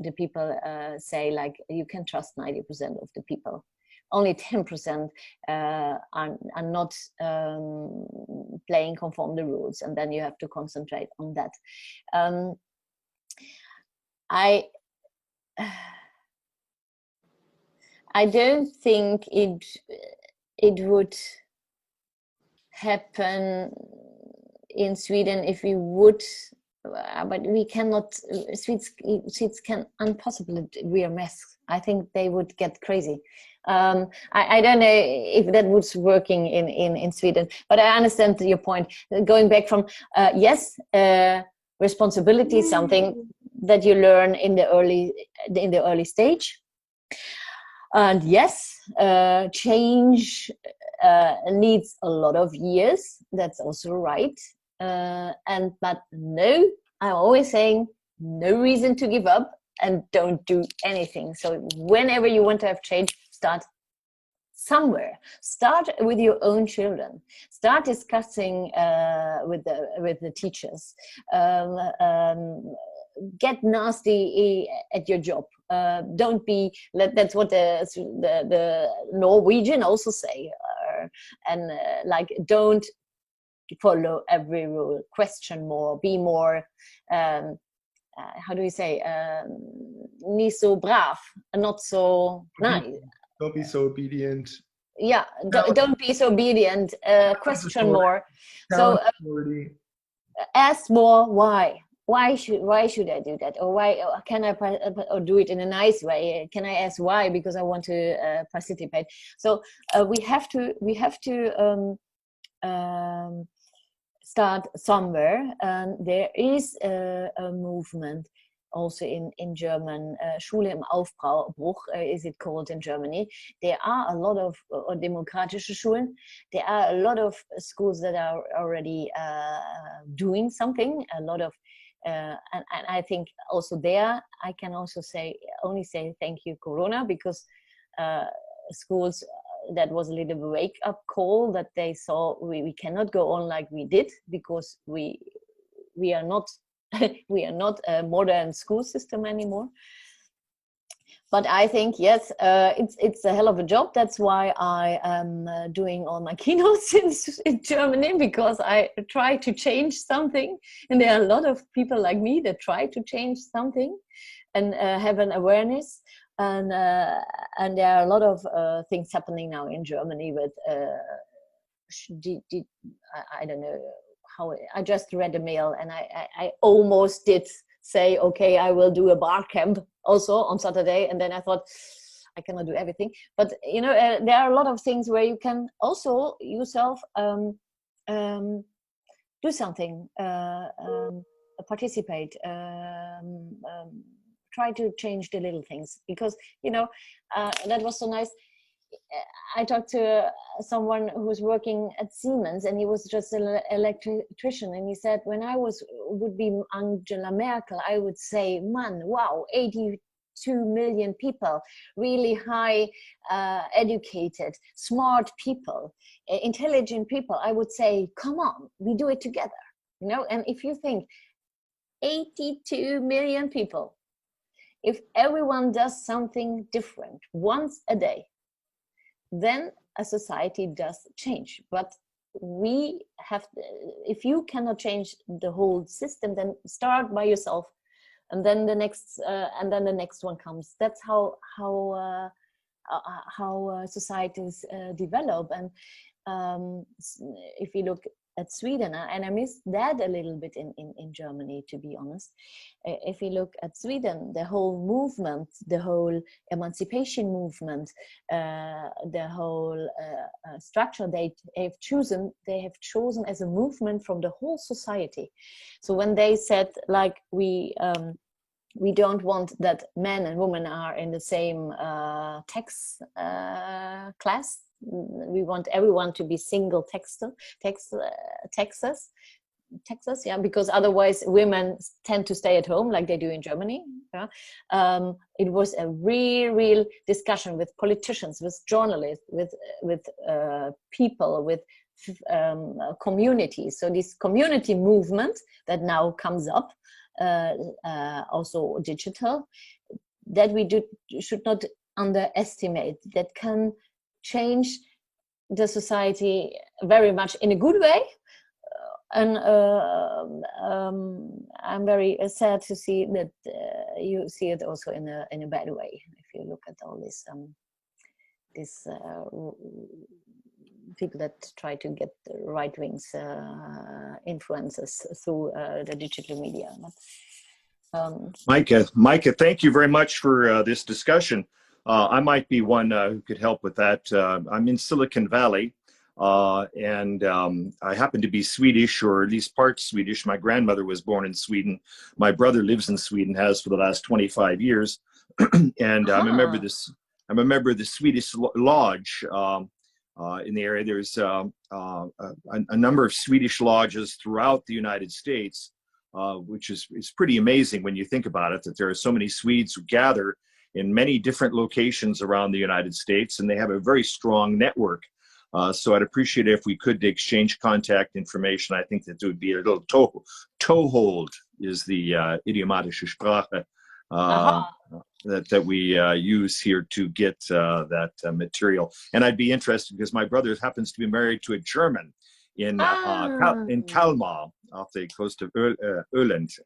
The people say, like, you can trust 90% of the people. Only 10% are not playing conform the rules, and then you have to concentrate on that. I don't think it would happen in Sweden if we would, but we cannot. Swedes can impossibly wear masks. I think they would get crazy. I don't know if that was working in Sweden, but I understand your point. Going back from yes, responsibility is something that you learn in the early stage. And yes, change needs a lot of years. That's also right. But no, I'm always saying no reason to give up and don't do anything. So whenever you want to have change, start somewhere. Start with your own children. Start discussing with the teachers. Get nasty at your job. Don't be. That's what the Norwegian also say. And like, don't follow every rule. Question more. Be more. How do you say? Niet so brav, not so nice. Don't be so obedient. Yeah, don't be so obedient. Question more. So ask more. Why should I do that? Or why can I or do it in a nice way? Can I ask why? Because I want to participate. So we have to start somewhere. And there is a movement also in German, Schule im Aufbruch is it called in Germany. There are a lot of demokratische Schulen. There are a lot of schools that are already doing something. A lot of and I think also there I can also only say thank you, Corona, because schools, that was a little wake up call that they saw we cannot go on like we did, because we are not we are not a modern school system anymore. But I think, yes, it's a hell of a job. That's why I am doing all my keynotes in Germany, because I try to change something. And there are a lot of people like me that try to change something and have an awareness. And there are a lot of things happening now in Germany with, I don't know how, I just read a mail and I almost did say, okay, I will do a bar camp also on Saturday. And then I thought, I cannot do everything. But, you know, there are a lot of things where you can also yourself do something, participate, try to change the little things. Because, you know, that was so nice. I talked to someone who was working at Siemens, and he was just an electrician, and he said, when I would be Angela Merkel, I would say, man, wow, 82 million people, really high educated, smart people, intelligent people. I would say, come on, we do it together, you know. And if you think 82 million people, if everyone does something different once a day, then a society does change. But we have, if you cannot change the whole system, then start by yourself, and then the next one comes. That's how societies develop. And if you look at Sweden, and I miss that a little bit in Germany, to be honest. If you look at Sweden, the whole movement, the whole emancipation movement, the whole structure they have chosen as a movement from the whole society. So when they said, like, we don't want that men and women are in the same tax class. We want everyone to be single taxes, yeah, because otherwise women tend to stay at home like they do in Germany. Yeah? It was a real discussion with politicians, with journalists, with people, with communities. So this community movement that now comes up, also digital, that we should not underestimate, that can change the society very much in a good way. And I'm very sad to see that you see it also in a bad way. If you look at all this people that try to get the right wings influences through the digital media. But, Maike, thank you very much for this discussion. I might be one who could help with that. I'm in Silicon Valley, and I happen to be Swedish, or at least part Swedish. My grandmother was born in Sweden. My brother lives in Sweden, has for the last 25 years. And I'm a member of the Swedish Lodge in the area. There's a number of Swedish lodges throughout the United States, which is pretty amazing when you think about it, that there are so many Swedes who gather in many different locations around the United States, and they have a very strong network. So I'd appreciate it if we could exchange contact information. I think that there would be a little toehold is the idiomatische Sprache that we use here to get that material. And I'd be interested because my brother happens to be married to a German in Kalmar, off the coast of Öland,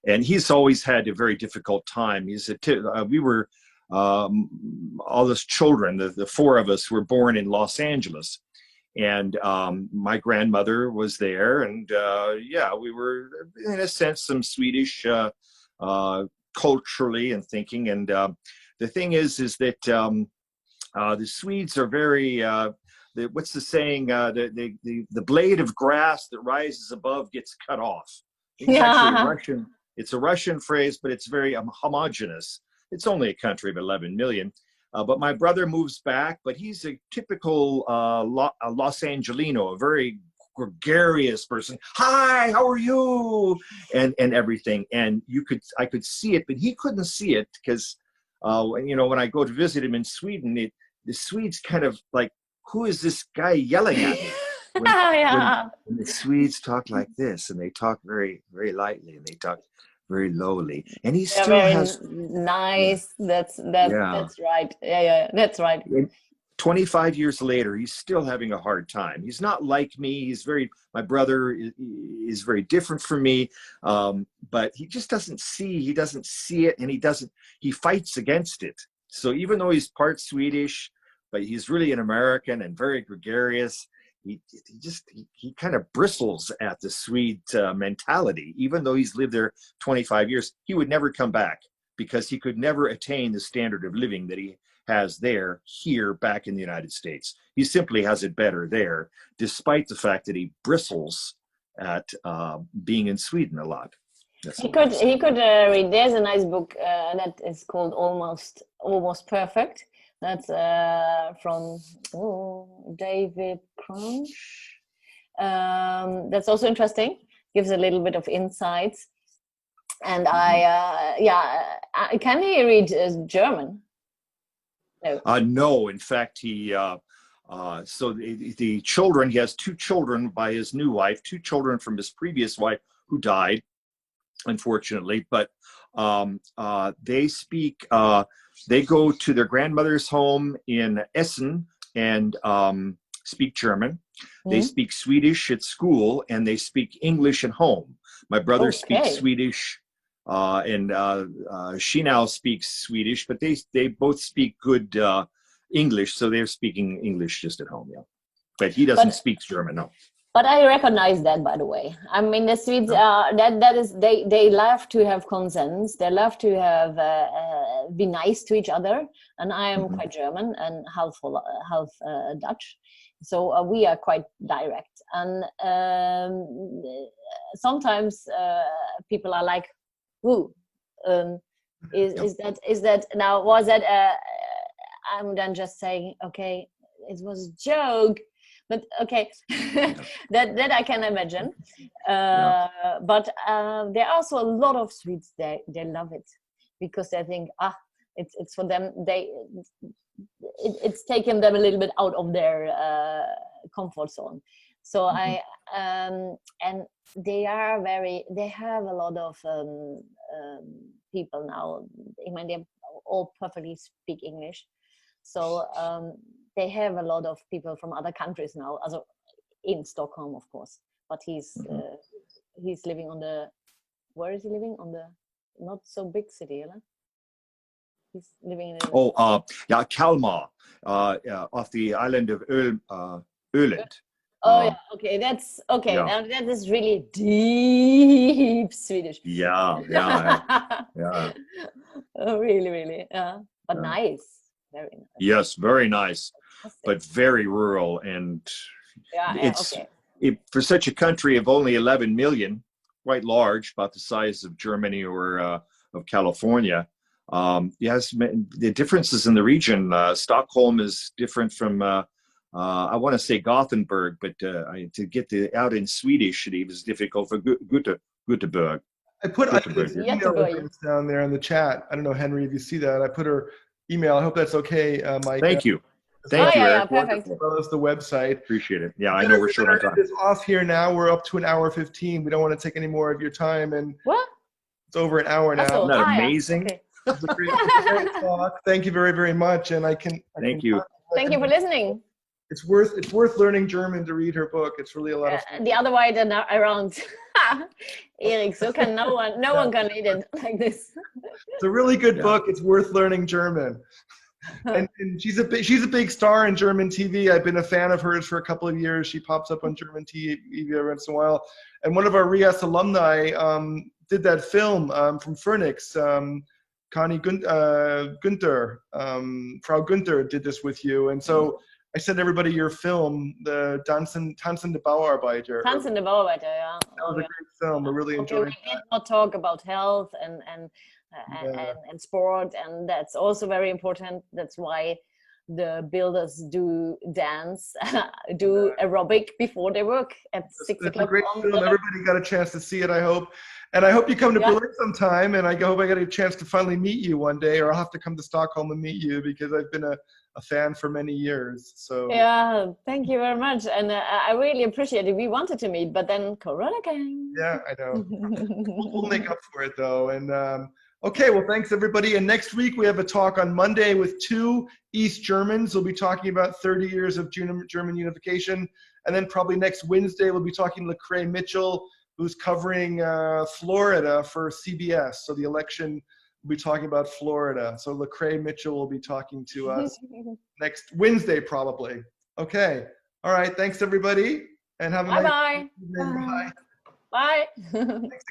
and he's always had a very difficult time. We were all those children, the four of us were born in Los Angeles, and my grandmother was there, and yeah, we were in a sense some Swedish culturally and thinking. And the thing is that the Swedes are very what's the saying? The blade of grass that rises above gets cut off. It's actually Russian. It's a Russian phrase, but it's very homogenous. It's only a country of 11 million. But my brother moves back, but he's a typical Los Angelino, a very gregarious person. Hi, how are you? And everything. And I could see it, but he couldn't see it because, you know, when I go to visit him in Sweden, the Swedes kind of like, who is this guy yelling at me? When the Swedes talk like this, and they talk very, very lightly, and they talk very lowly, and he still has nice. Yeah. That's right. Yeah, that's right. 25 years later, he's still having a hard time. He's not like me. My brother is very different from me, but he just doesn't see it, and he fights against it. So even though he's part Swedish, but he's really an American and very gregarious, he kind of bristles at the Swede mentality. Even though he's lived there 25 years, he would never come back because he could never attain the standard of living that he has here back in the United States. He simply has it better there, despite the fact that he bristles at being in Sweden a lot. He could read. There's a nice book that is called Almost Perfect That's from David Crunch. That's also interesting. Gives a little bit of insights. And can he read German? No. No, in fact, he. So the children, he has 2 children by his new wife, 2 children from his previous wife who died, unfortunately. But they speak. They go to their grandmother's home in Essen and speak German. They speak Swedish at school, and they speak English at home. My brother speaks Swedish, and she now speaks Swedish, but they both speak good English, so they're speaking English just at home, yeah. But he doesn't speak German, no. But I recognize that, by the way. I mean, the Swedes that is they love to have consents. They love to have be nice to each other. And I am quite German and half Dutch, so we are quite direct. And sometimes people are like, "Who is that now? Was that?" I'm then just saying, "Okay, it was a joke." But okay, that I can imagine. But there are also a lot of Swedes they love it because they think it's for them. It's taken them a little bit out of their comfort zone. So and they have a lot of people now. I mean, they all perfectly speak English. So they have a lot of people from other countries now, also in Stockholm, of course. But he's living on the, where is he living? On the not so big city, right? He's living in Kalmar, off the island of Öland. Okay, that's okay. Yeah. Now that is really deep Swedish. Yeah. Oh, really, yeah. But nice. Very nice. Yes, very nice, but very rural, and for such a country of only 11 million, quite large, about the size of Germany or of California. Yes, the differences in the region. Stockholm is different from I want to say Gothenburg, but to get out in Swedish, it was difficult for Göteborg. I put email address down there in the chat. I don't know, Henry, if you see that. I put her email. I hope that's okay, Mike. Thank you. Thank you, Eric. Perfect. As well as the website. Appreciate it. Yeah, I know we're short on time. It's off here now. We're up to an hour 15. We don't want to take any more of your time. And what? It's over an hour now. Isn't that amazing? Okay. It's a great talk. Thank you very, very much. And Thank you. Thank you for listening. It's worth learning German to read her book. It's really a lot of fun. The other way than around. Erik, so can no one can read it like this. It's a really good book. It's worth learning German. And she's a big star in German TV. I've been a fan of hers for a couple of years. She pops up on German TV every once in a while. And one of our RIAS alumni did that film from Phoenix. Connie Günther, Frau Günther did this with you. And so I sent everybody your film, the Tanzende Bauarbeiter. Tanzende Bauarbeiter, yeah. That was a great film. We really enjoyed it. We did not talk about health and sport, and that's also very important. That's why the builders do dance, do aerobic before they work at 6 o'clock. It's a great film. Everybody got a chance to see it, I hope. And I hope you come to Berlin sometime, and I hope I get a chance to finally meet you one day, or I'll have to come to Stockholm and meet you because I've been a fan for many years. So yeah, thank you very much, and I really appreciate it. We wanted to meet, but then Corona came. Yeah, I know. We'll make up for it though. And okay, well, thanks everybody. And next week we have a talk on Monday with 2 East Germans. We'll be talking about 30 years of German unification, and then probably next Wednesday we'll be talking to Lecrae Mitchell, who's covering Florida for CBS. So the election. We'll be talking about Florida. So Lecrae Mitchell will be talking to us next Wednesday, probably. Okay. All right. Thanks, everybody. And have a nice evening. Bye.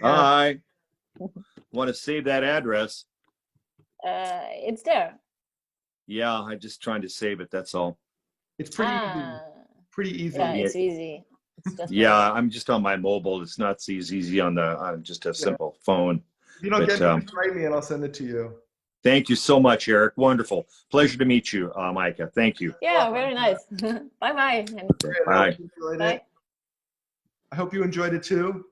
Bye. Want to save that address? It's there. Yeah, I'm just trying to save it. That's all. It's pretty easy. Pretty easy. Yeah, it's easy. It's just I'm just on my mobile. It's not as easy on just a simple phone. If you don't get it, write me and I'll send it to you. Thank you so much, Eric. Wonderful. Pleasure to meet you, Maike. Thank you. Yeah, very nice. Bye-bye. Bye. I hope you enjoyed it too.